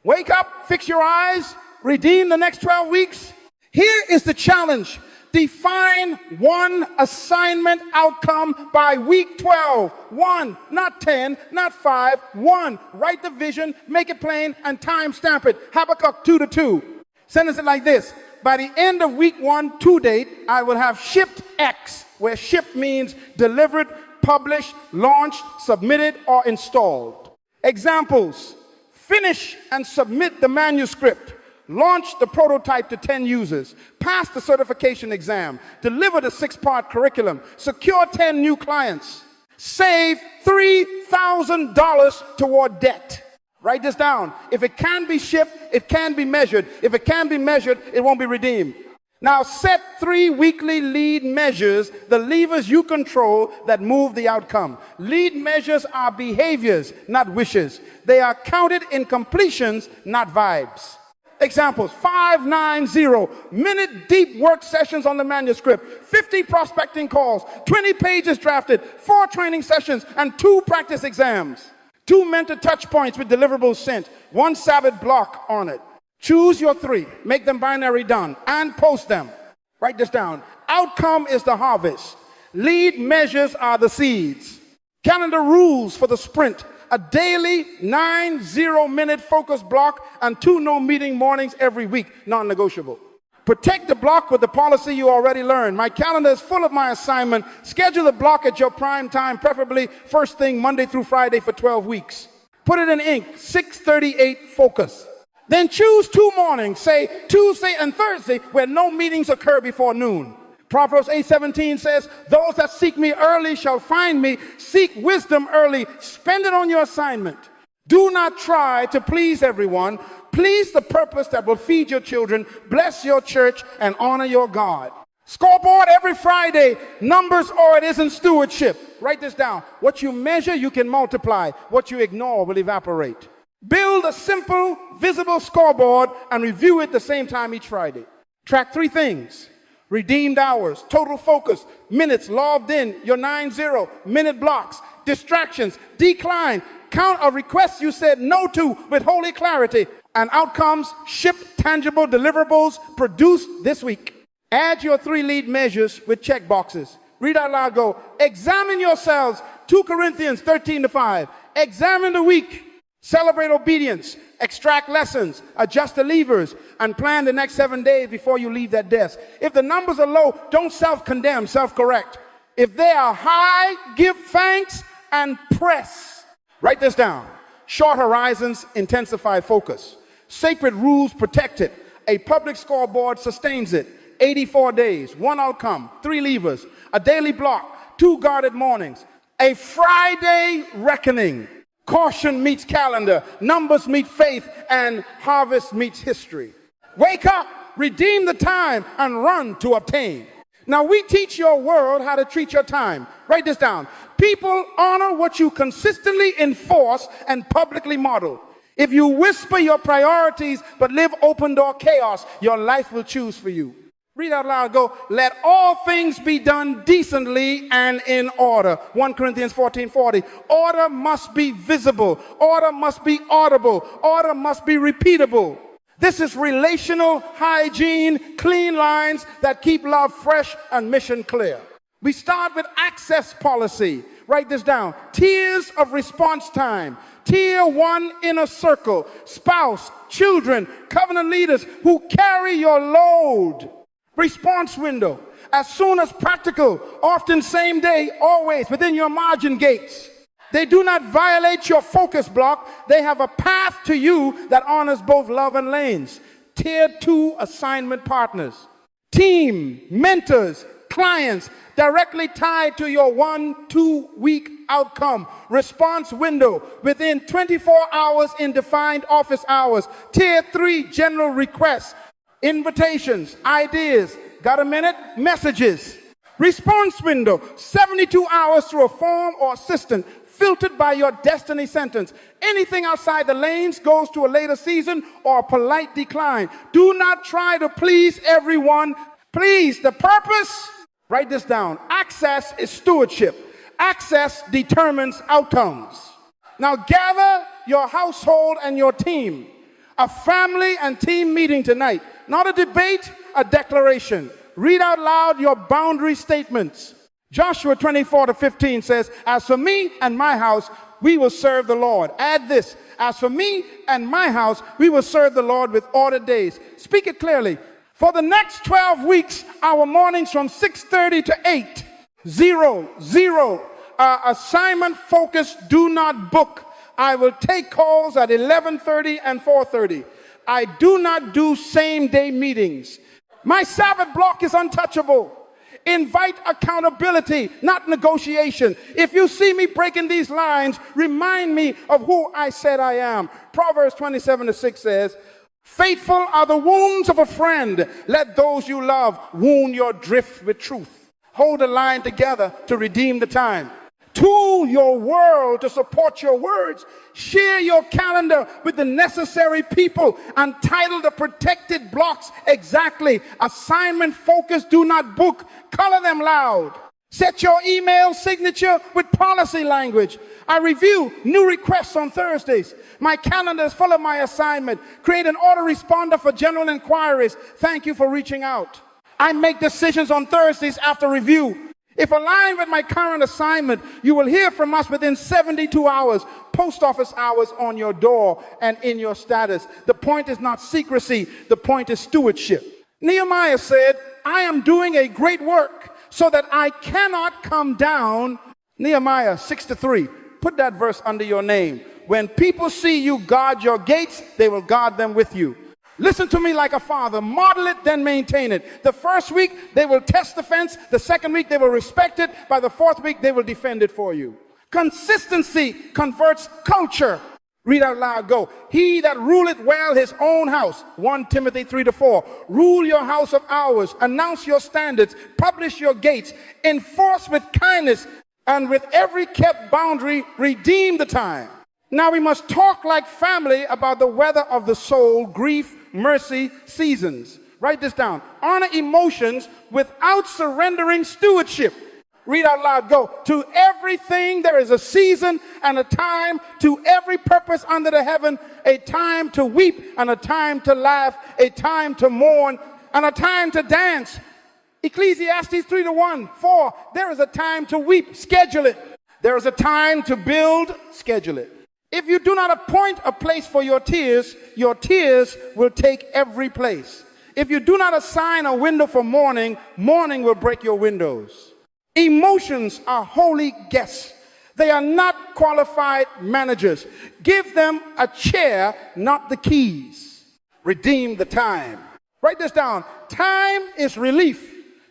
Wake up, fix your eyes, redeem the next 12 weeks. Here is the challenge. Define 1 assignment outcome by week 12. 1, not 10, not 5, 1. Write the vision, make it plain, and time stamp it. Habakkuk 2:2. Sentence it like this. By the end of week 1 to date, I will have shipped X, where shipped means delivered, published, launched, submitted, or installed. Examples. Finish and submit the manuscript. Launch the prototype to 10 users. Pass the certification exam. Deliver the 6-part curriculum. Secure 10 new clients. Save $3,000 toward debt. Write this down. If it can be shipped, it can be measured. If it can be measured, it won't be redeemed. Now set 3 weekly lead measures, the levers you control that move the outcome. Lead measures are behaviors, not wishes. They are counted in completions, not vibes. Examples: 590 minute deep work sessions on the manuscript, 50 prospecting calls, 20 pages drafted, 4 training sessions, and 2 practice exams. 2 mentor touch points with deliverables sent, 1 Sabbath block on it. Choose your 3, make them binary done, and post them. Write this down. Outcome is the harvest. Lead measures are the seeds. Calendar rules for the sprint: a daily 90-minute focus block and 2 no meeting mornings every week, non-negotiable. Protect the block with the policy you already learned. My calendar is full of my assignment. Schedule a block at your prime time, preferably first thing Monday through Friday for 12 weeks. Put it in ink, 638 focus. Then choose 2 mornings, say Tuesday and Thursday, where no meetings occur before noon. Proverbs 8:17 says, those that seek me early shall find me. Seek wisdom early. Spend it on your assignment. Do not try to please everyone. Please the purpose that will feed your children, bless your church, and honor your God. Scoreboard every Friday. Numbers or it isn't stewardship. Write this down. What you measure, you can multiply. What you ignore will evaporate. Build a simple, visible scoreboard and review it the same time each Friday. Track 3 things: redeemed hours, total focus, minutes logged in, your 90-minute blocks, distractions, decline, count of requests you said no to with holy clarity, and outcomes, shipped tangible deliverables produced this week. Add your 3 lead measures with check boxes. Read out loud, go, examine yourselves, 2 Corinthians 13-5. Examine the week. Celebrate obedience, extract lessons, adjust the levers, and plan the next 7 days before you leave that desk. If the numbers are low, don't self-condemn, self-correct. If they are high, give thanks and press. Write this down. Short horizons intensify focus. Sacred rules protect it. A public scoreboard sustains it. 84 days, 1 outcome, 3 levers, a daily block, 2 guarded mornings, a Friday reckoning. Caution meets calendar, numbers meet faith, and harvest meets history. Wake up, redeem the time, and run to obtain. Now we teach your world how to treat your time. Write this down. People honor what you consistently enforce and publicly model. If you whisper your priorities but live open door chaos, your life will choose for you. Read out loud, go, let all things be done decently and in order. 1 Corinthians 14:40. Order must be visible. Order must be audible. Order must be repeatable. This is relational hygiene, clean lines that keep love fresh and mission clear. We start with access policy. Write this down. Tiers of response time. Tier 1, inner circle. Spouse, children, covenant leaders who carry your load. Response window, as soon as practical, often same day, always within your margin gates. They do not violate your focus block. They have a path to you that honors both love and lanes. Tier 2 assignment partners, team, mentors, clients directly tied to your 1-2 week outcome. Response window within 24 hours in defined office hours. Tier 3 general requests, invitations, ideas, got a minute? Messages. Response window, 72 hours through a form or assistant, filtered by your destiny sentence. Anything outside the lanes goes to a later season or a polite decline. Do not try to please everyone. Please the purpose. Write this down. Access is stewardship. Access determines outcomes. Now gather your household and your team. A family and team meeting tonight. Not a debate, a declaration. Read out loud your boundary statements. Joshua 24:15 says, as for me and my house, we will serve the Lord. Add this, as for me and my house, we will serve the Lord with ordered days. Speak it clearly. For the next 12 weeks, our mornings from 6:30 to 8, 0. Assignment focus, do not book. I will take calls at 11:30 and 4:30. I do not do same-day meetings. My Sabbath block is untouchable. Invite accountability, not negotiation. If you see me breaking these lines, remind me of who I said I am. Proverbs 27:6 says, faithful are the wounds of a friend. Let those you love wound your drift with truth. Hold the line together to redeem the time. Tool your world to support your words. Share your calendar with the necessary people. Untitle the protected blocks exactly. Assignment focus, do not book. Color them loud. Set your email signature with policy language. I review new requests on Thursdays. My calendar is full of my assignment. Create an autoresponder for general inquiries. Thank you for reaching out. I make decisions on Thursdays after review. If aligned with my current assignment, you will hear from us within 72 hours. Post office hours on your door and in your status. The point is not secrecy. The point is stewardship. Nehemiah said, I am doing a great work so that I cannot come down. Nehemiah 6:3. Put that verse under your name. When people see you guard your gates, they will guard them with you. Listen to me like a father. Model it, then maintain it. The first week, they will test the fence. The second week, they will respect it. By the fourth week, they will defend it for you. Consistency converts culture. Read out loud, go. He that ruleth well his own house. 1 Timothy 3-4. Rule your house of ours. Announce your standards. Publish your gates. Enforce with kindness. And with every kept boundary, redeem the time. Now we must talk like family about the weather of the soul, grief, mercy, seasons. Write this down. Honor emotions without surrendering stewardship. Read out loud, go. To everything there is a season and a time, to every purpose under the heaven, a time to weep and a time to laugh, a time to mourn and a time to dance. Ecclesiastes 3:1-4. There is a time to weep, schedule it. There is a time to build, schedule it. If you do not appoint a place for your tears will take every place. If you do not assign a window for mourning, mourning will break your windows. Emotions are holy guests. They are not qualified managers. Give them a chair, not the keys. Redeem the time. Write this down. Time is relief.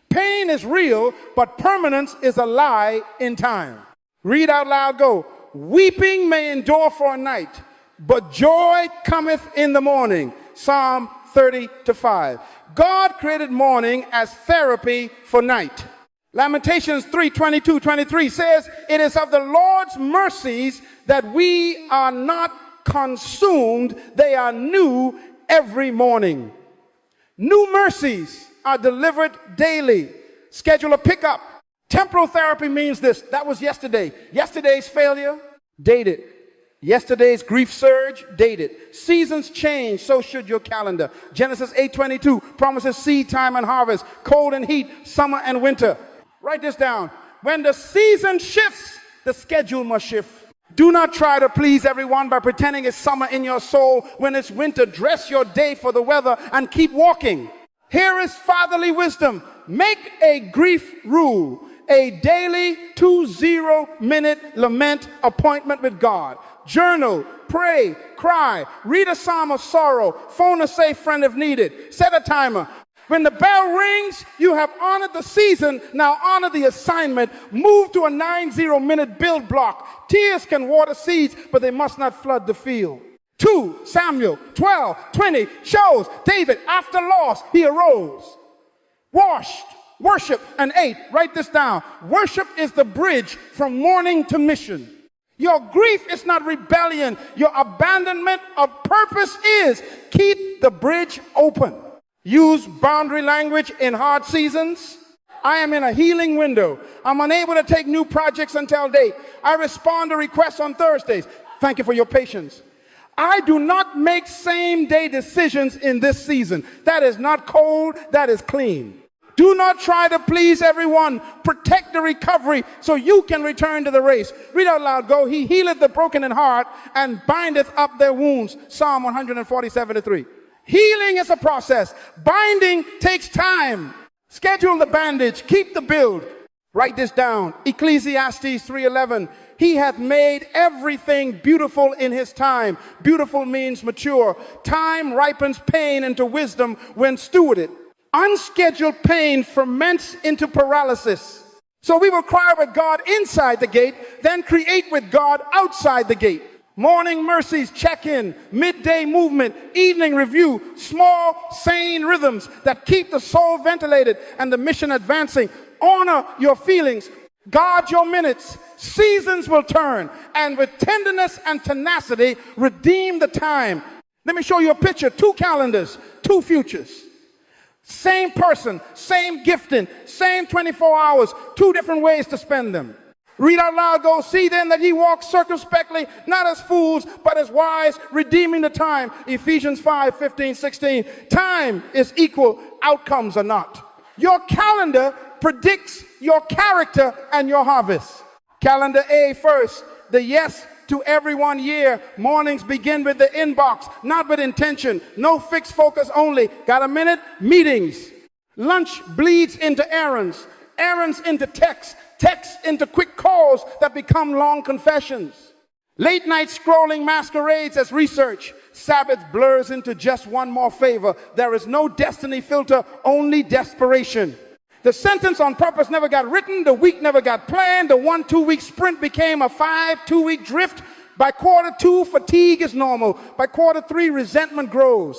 Pain is real, but permanence is a lie in time. Read out loud, go. Weeping may endure for a night, but joy cometh in the morning. Psalm 30:5. God created morning as therapy for night. Lamentations 3:22-23 says, it is of the Lord's mercies that we are not consumed. They are new every morning. New mercies are delivered daily. Schedule a pickup. Temporal therapy means this. That was yesterday. Yesterday's failure, date it. Yesterday's grief surge, date it. Seasons change, so should your calendar. Genesis 8:22 promises seed time and harvest, cold and heat, summer and winter. Write this down. When the season shifts, the schedule must shift. Do not try to please everyone by pretending it's summer in your soul. When it's winter, dress your day for the weather and keep walking. Here is fatherly wisdom. Make a grief rule. A daily 20-minute lament appointment with God. Journal, pray, cry, read a psalm of sorrow, phone a safe friend if needed. Set a timer. When the bell rings, you have honored the season. Now honor the assignment. Move to a 90-minute build block. Tears can water seeds, but they must not flood the field. 2 Samuel 12:20 shows David, after loss, he arose, washed, worship, and ate. Write this down. Worship is the bridge from mourning to mission. Your grief is not rebellion. Your abandonment of purpose is. Keep the bridge open. Use boundary language in hard seasons. I am in a healing window. I'm unable to take new projects until date. I respond to requests on Thursdays. Thank you for your patience. I do not make same-day decisions in this season. That is not cold. That is clean. Do not try to please everyone. Protect the recovery so you can return to the race. Read out loud, go. He healeth the broken in heart and bindeth up their wounds. Psalm 147:3. Healing is a process. Binding takes time. Schedule the bandage. Keep the build. Write this down. Ecclesiastes 3:11. He hath made everything beautiful in his time. Beautiful means mature. Time ripens pain into wisdom when stewarded. Unscheduled pain ferments into paralysis. So we will cry with God inside the gate, then create with God outside the gate. Morning mercies, check-in, midday movement, evening review, small, sane rhythms that keep the soul ventilated and the mission advancing. Honor your feelings. Guard your minutes. Seasons will turn, and with tenderness and tenacity, redeem the time. Let me show you a picture. 2 calendars, 2 futures. Same person, same gifting, same 24 hours, 2 different ways to spend them. Read out loud, go, see then that ye walk circumspectly, not as fools, but as wise, redeeming the time. Ephesians 5, 15, 16. Time is equal, outcomes are not. Your calendar predicts your character and your harvest. Calendar A first, the yes to every 1 year. Mornings begin with the inbox, not with intention. No fixed focus only. Got a minute? Meetings. Lunch bleeds into errands. Errands into texts. Texts into quick calls that become long confessions. Late night scrolling masquerades as research. Sabbath blurs into just one more favor. There is no destiny filter, only desperation. The sentence on purpose never got written. The week never got planned. The 1-2 week sprint became a 5-2 week drift. By quarter 2, fatigue is normal. By quarter 3, resentment grows.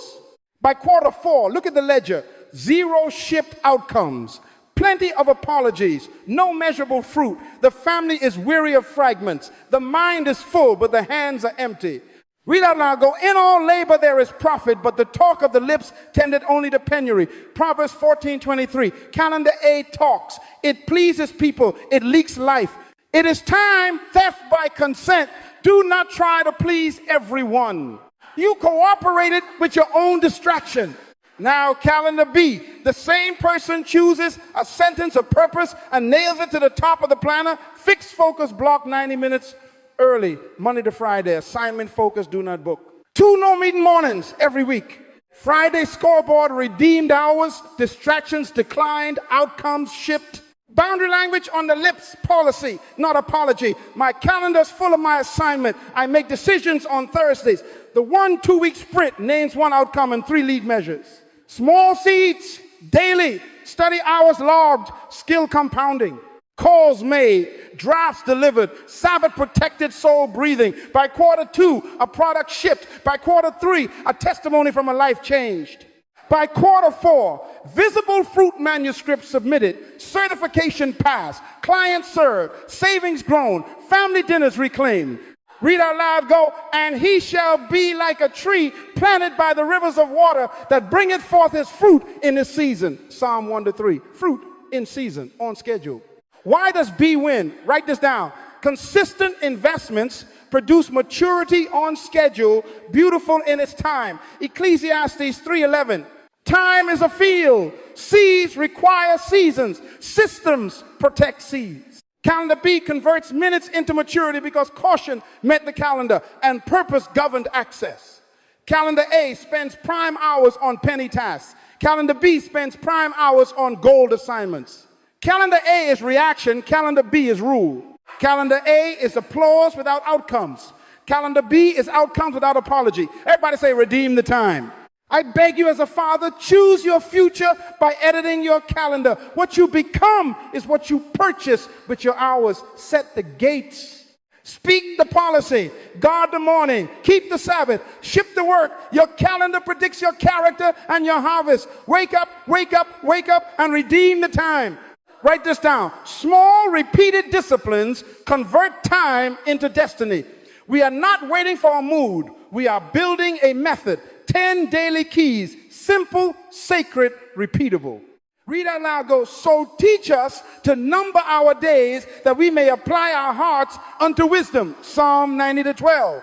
By quarter 4, look at the ledger. 0 shipped outcomes. Plenty of apologies, no measurable fruit. The family is weary of fragments. The mind is full, but the hands are empty. Read out loud, go, in all labor there is profit, but the talk of the lips tended only to penury. Proverbs 14:23. Calendar A talks. It pleases people. It leaks life. It is time, theft by consent. Do not try to please everyone. You cooperated with your own distraction. Now, calendar B, the same person chooses a sentence of purpose and nails it to the top of the planner. Fixed focus block 90 minutes early, Monday to Friday. Assignment focus, do not book. 2 no meeting mornings every week. Friday scoreboard, redeemed hours, distractions declined, outcomes shipped. Boundary language on the lips, policy, not apology. My calendar's full of my assignment. I make decisions on Thursdays. The 1-2 week sprint names 1 outcome and 3 lead measures. Small seeds, daily, study hours logged, skill compounding. Calls made, drafts delivered, Sabbath protected, soul breathing. By quarter 2, a product shipped. By quarter 3, a testimony from a life changed. By quarter 4, visible fruit manuscript submitted, certification passed, client served, savings grown, family dinners reclaimed. Read out loud, go, and he shall be like a tree planted by the rivers of water that bringeth forth his fruit in his season. Psalm 1-3. Fruit in season, on schedule. Why does B win? Write this down. Consistent investments produce maturity on schedule, beautiful in its time. Ecclesiastes 3:11. Time is a field. Seeds require seasons. Systems protect seeds. Calendar B converts minutes into maturity because caution met the calendar and purpose governed access. Calendar A spends prime hours on penny tasks. Calendar B spends prime hours on gold assignments. Calendar A is reaction. Calendar B is rule. Calendar A is applause without outcomes. Calendar B is outcomes without apology. Everybody say, redeem the time. I beg you as a father, choose your future by editing your calendar. What you become is what you purchase with your hours. Set the gates. Speak the policy. Guard the morning. Keep the Sabbath. Ship the work. Your calendar predicts your character and your harvest. Wake up, wake up, wake up, and redeem the time. Write this down. Small, repeated disciplines convert time into destiny. We are not waiting for a mood. We are building a method. 10 daily keys, simple, sacred, repeatable. Read out loud, go, so teach us to number our days that we may apply our hearts unto wisdom. Psalm 90-12.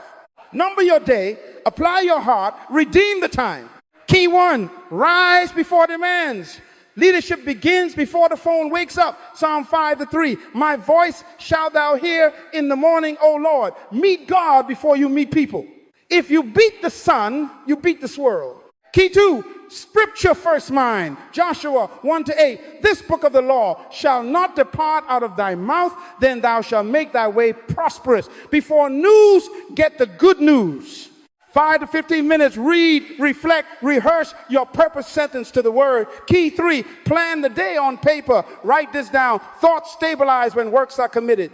Number your day, apply your heart, redeem the time. Key 1, rise before demands. Leadership begins before the phone wakes up. Psalm 5-3. My voice shalt thou hear in the morning, O Lord. Meet God before you meet people. If you beat the sun, you beat the swirl. Key 2, scripture first mind. Joshua 1-8. This book of the law shall not depart out of thy mouth, then thou shalt make thy way prosperous. Before news, get the good news. 5 to 15 minutes, read, reflect, rehearse your purpose sentence to the word. Key 3, plan the day on paper. Write this down. Thoughts stabilize when works are committed.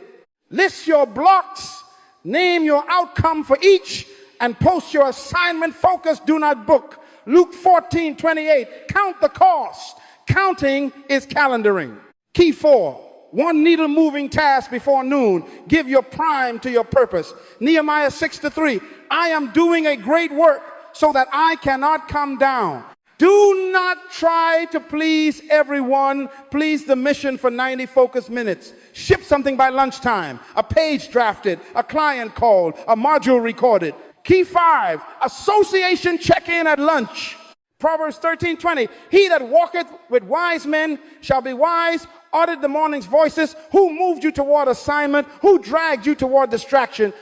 List your blocks, name your outcome for each, and post your assignment. Focus, do not book. Luke 14:28, count the cost. Counting is calendaring. Key 4, one needle moving task before noon. Give your prime to your purpose. Nehemiah 6-3, I am doing a great work so that I cannot come down. Do not try to please everyone. Please the mission for 90 focus minutes. Ship something by lunchtime. A page drafted, a client called, a module recorded. Key 5, association check-in at lunch. Proverbs 13:20, he that walketh with wise men shall be wise. Audit the morning's voices. Who moved you toward assignment? Who dragged you toward distraction?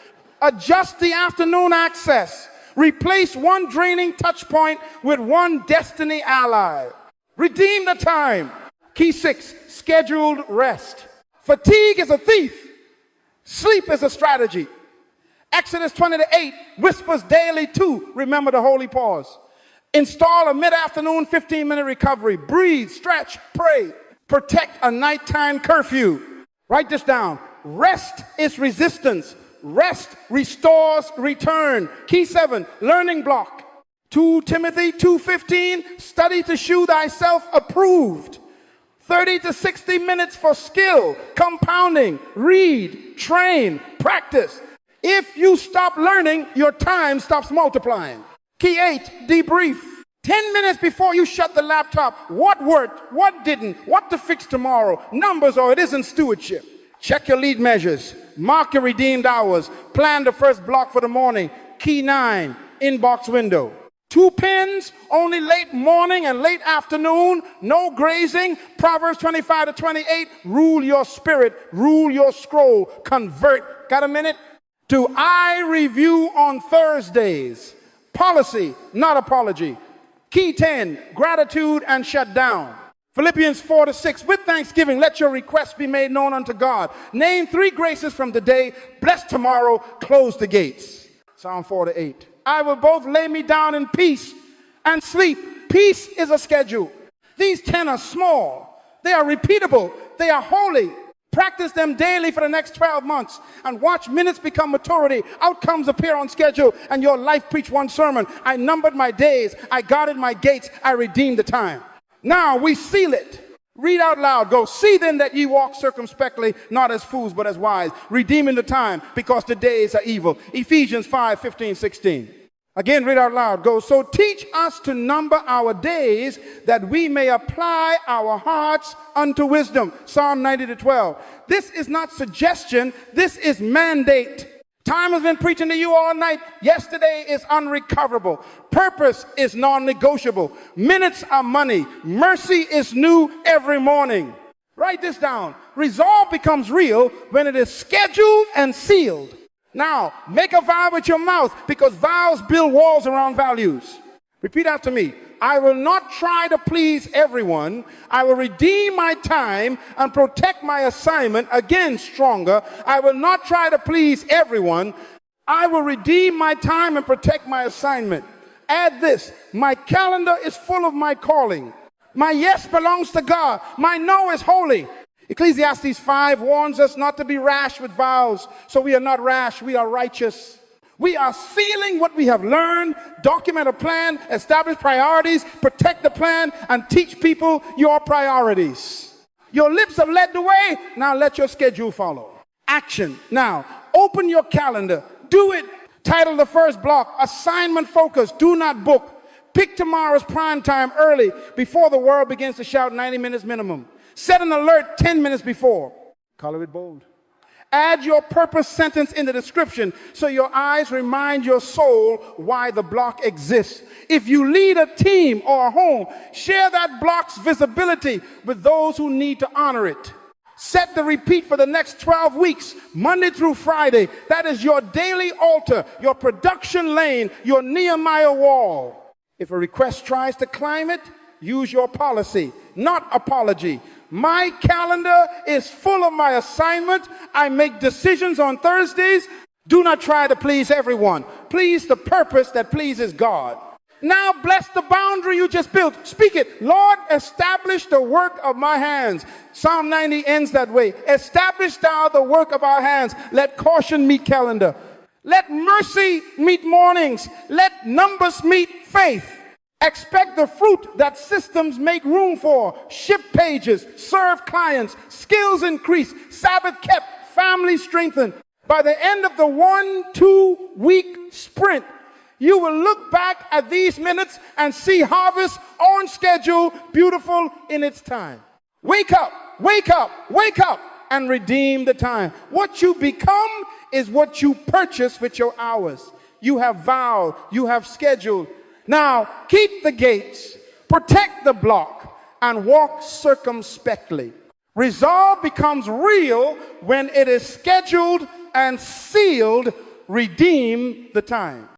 Adjust the afternoon access. Replace one draining touch point with one destiny ally. Redeem the time. Key 6, scheduled rest. Fatigue is a thief. Sleep is a strategy. Exodus 20-8 whispers daily to remember the holy pause. Install a mid-afternoon 15-minute recovery. Breathe, stretch, pray. Protect a nighttime curfew. Write this down. Rest is resistance. Rest restores return. Key 7, learning block. 2 Timothy 2:15, study to shew thyself approved. 30 to 60 minutes for skill, compounding, read, train, practice. If you stop learning, your time stops multiplying. Key 8, debrief. 10 minutes before you shut the laptop, what worked, what didn't, what to fix tomorrow, numbers or it isn't stewardship. Check your lead measures, mark your redeemed hours, plan the first block for the morning. Key 9, inbox window. 2 pins, only late morning and late afternoon, no grazing. Proverbs 25-28, rule your spirit, rule your scroll, convert. Got a minute? To I review on Thursdays. Policy, not apology. Key 10, gratitude and shut down. Philippians 4-6, with thanksgiving, let your requests be made known unto God. Name 3 graces from the day. Bless tomorrow, close the gates. Psalm 4-8. I will both lay me down in peace and sleep. Peace is a schedule. These 10 are small. They are repeatable. They are holy. Practice them daily for the next 12 months and watch minutes become maturity. Outcomes appear on schedule and your life preach one sermon. I numbered my days. I guarded my gates. I redeemed the time. Now we seal it. Read out loud. Go, see then that ye walk circumspectly, not as fools, but as wise, redeeming the time because the days are evil. Ephesians 5:15-16. Again, read out loud. Go, so teach us to number our days that we may apply our hearts unto wisdom. Psalm 90-12. This is not suggestion. This is mandate. Time has been preaching to you all night. Yesterday is unrecoverable. Purpose is non-negotiable. Minutes are money. Mercy is new every morning. Write this down. Resolve becomes real when it is scheduled and sealed. Now, make a vow with your mouth because vows build walls around values. Repeat after me. I will not try to please everyone. I will redeem my time and protect my assignment. Again, stronger. I will not try to please everyone. I will redeem my time and protect my assignment. Add this. My calendar is full of my calling. My yes belongs to God. My no is holy. Ecclesiastes 5 warns us not to be rash with vows. So we are not rash, we are righteous. We are sealing what we have learned, document a plan, establish priorities, protect the plan, and teach people your priorities. Your lips have led the way, now let your schedule follow. Action. Now, open your calendar. Do it. Title the first block, Assignment Focus. Do not book. Pick tomorrow's prime time early before the world begins to shout 90 minutes minimum. Set an alert 10 minutes before. Color it bold. Add your purpose sentence in the description so your eyes remind your soul why the block exists. If you lead a team or a home, share that block's visibility with those who need to honor it. Set the repeat for the next 12 weeks, Monday through Friday. That is your daily altar, your production lane, your Nehemiah wall. If a request tries to climb it, use your policy, not apology. My calendar is full of my assignment. I make decisions on Thursdays. Do not try to please everyone. Please the purpose that pleases God. Now bless the boundary you just built. Speak it. Lord, establish the work of my hands. Psalm 90 ends that way. Establish thou the work of our hands. Let caution meet calendar. Let mercy meet mornings. Let numbers meet faith. Expect the fruit that systems make room for. Ship pages, serve clients, skills increase, Sabbath kept, family strengthened. By the end of the 1-2 week sprint, you will look back at these minutes and see harvest on schedule, beautiful in its time. Wake up, wake up, wake up, and redeem the time. What you become is what you purchase with your hours. You have vowed, you have scheduled. Now, keep the gates, protect the block, and walk circumspectly. Resolve becomes real when it is scheduled and sealed. Redeem the time.